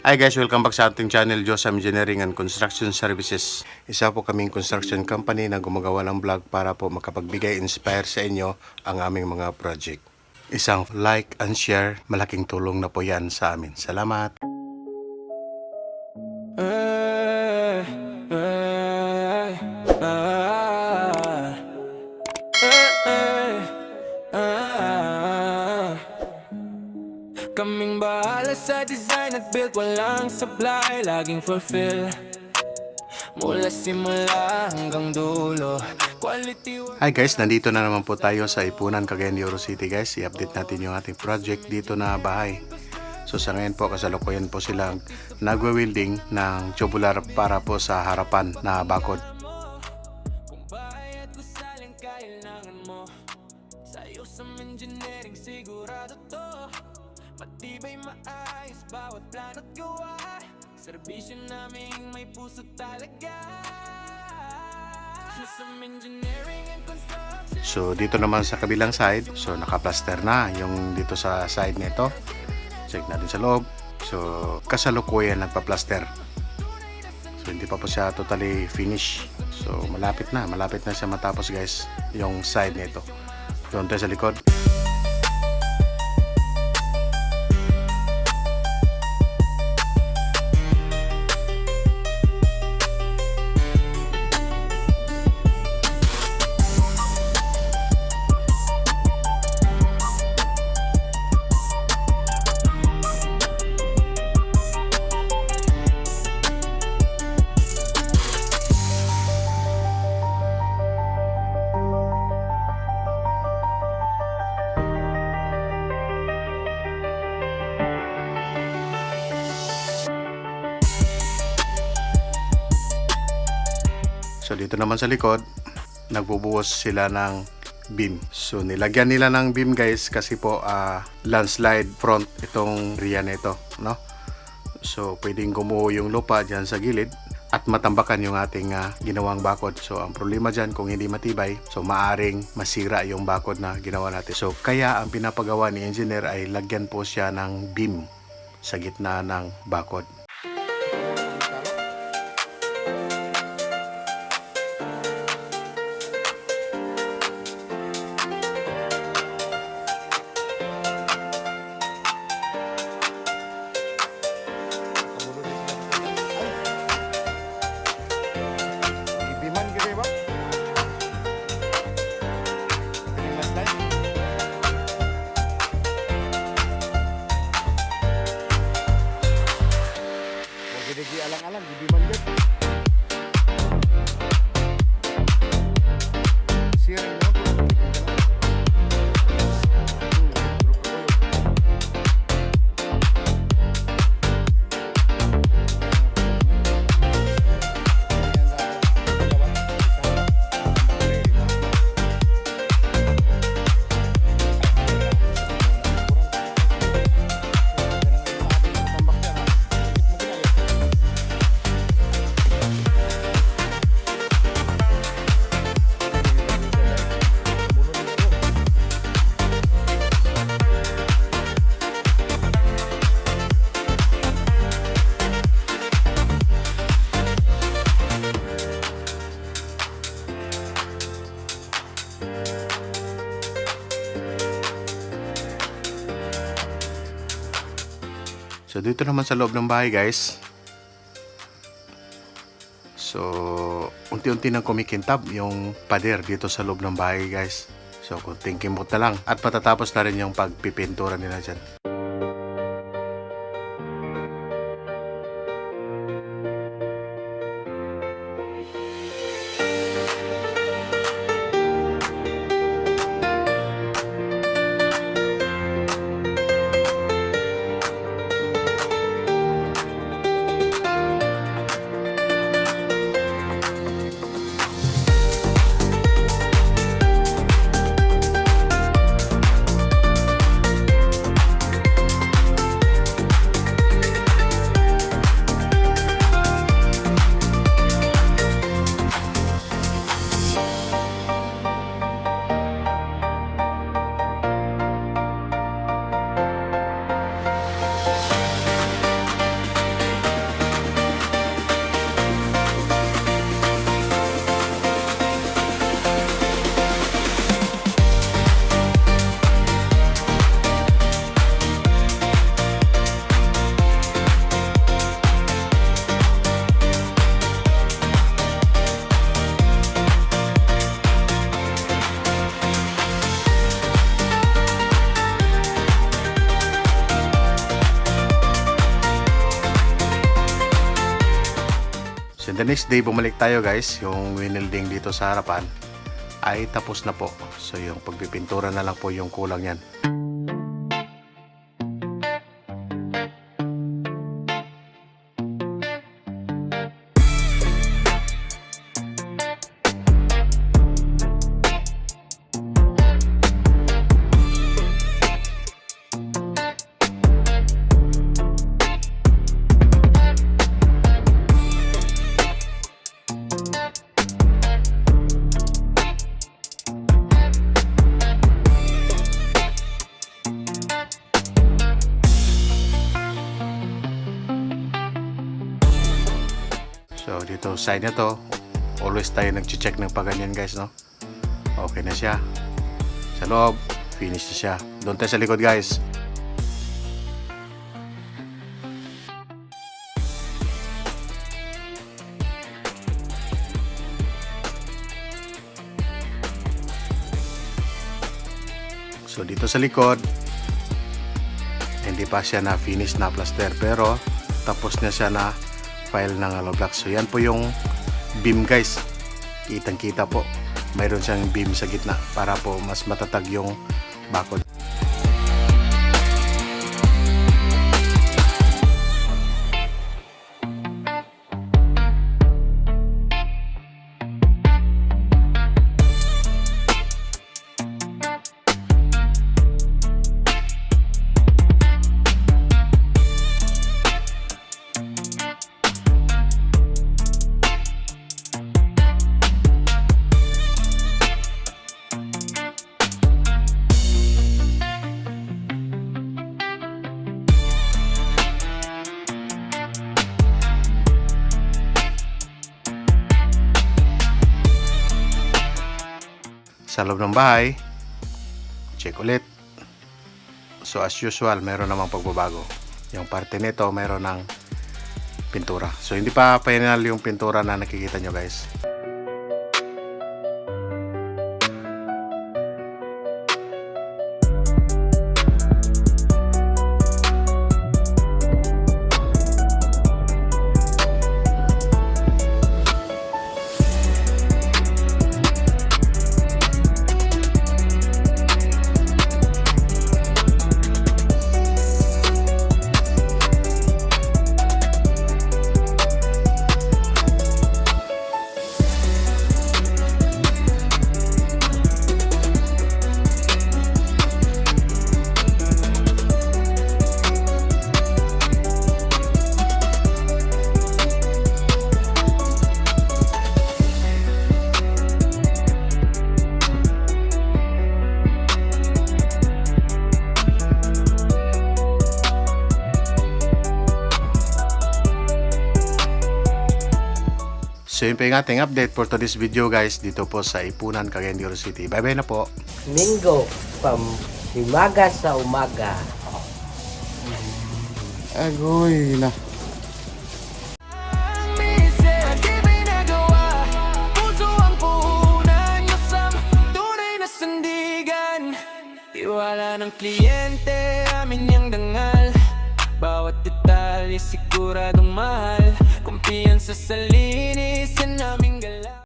Hi guys, welcome back sa ating channel, Josam Engineering and Construction Services. Isa po kaming construction company na gumagawa ng vlog para po makapagbigay inspire sa inyo ang aming mga project. Isang like and share, malaking tulong na po yan sa amin. Salamat! Kaming bahala sa design at build, walang supply, laging fulfill. Mula simula hanggang dulo, quality. Hi guys, nandito na naman po tayo sa Ipunan, Cagayan de Oro City guys. I-update natin yung ating project dito na bahay. So sa ngayon po, kasalukuyan po silang nagwe-welding ng tubular para po sa harapan na bakod. Kung bahay at gusaling kailangan mo, sa'yo sa engineering sigurado to. Matibay maayos bawat plano't gawa, serbisyo naming may puso talaga. Some engineering and construction. So dito naman sa kabilang side, so naka-plaster na yung dito sa side nito. Check natin sa loob. So kasalukuyan nagpa-plaster. So hindi pa po siya totally finish. So malapit na siya matapos guys yung side nito. Doon tayo sa likod. So dito naman sa likod, nagbubuhos sila ng beam. So nilagyan nila ng beam guys kasi po landslide front itong area nito, no? So pwedeng gumuho yung lupa diyan sa gilid at matambakan yung ating ginawang bakod. So ang problema diyan kung hindi matibay, so maaring masira yung bakod na ginawa natin. So kaya ang pinapagawa ni engineer ay lagyan po siya ng beam sa gitna ng bakod. Jadi alang-alang di manjat. Siring no. So dito naman sa loob ng bahay guys, so unti-unti nang kumikintab yung pader dito sa loob ng bahay guys. So kunting kimot na lang at matatapos na rin yung pagpipintura nila dyan. So the next day, bumalik tayo guys. Yung winilding dito sa harapan ay tapos na po. So yung pagpipintura na lang po yung kulang yan. So dito side na to, always tayo nag-check ng paganyan guys, no? Okay na siya. Sa loob, finish na siya. Doon tayo sa likod guys. So dito sa likod, hindi pa siya na finish na plaster, pero tapos na siya na file ng hollow block. So yan po yung beam guys, kitang kita po, mayroon siyang beam sa gitna para po mas matatag yung bakod. Sa loob ng bahay, check ulit. So as usual, meron namang pagbabago. Yung parte nito, meron ng pintura. So hindi pa final yung pintura na nakikita nyo guys. So yun po yung ating update for today's video guys, dito po sa Ipunan, Cagayan de Oro City. Bye bye na po. Minggo, umaga sa umaga. Agoy na. Minsan di pinagawa, puso ang puhunan, yusam, tunay na sandigan. Tiwala ng kliyente, amin niyang dangal. Bawat detalye siguradong mahal. Kumpiyansa sa linis, yan aming galaw.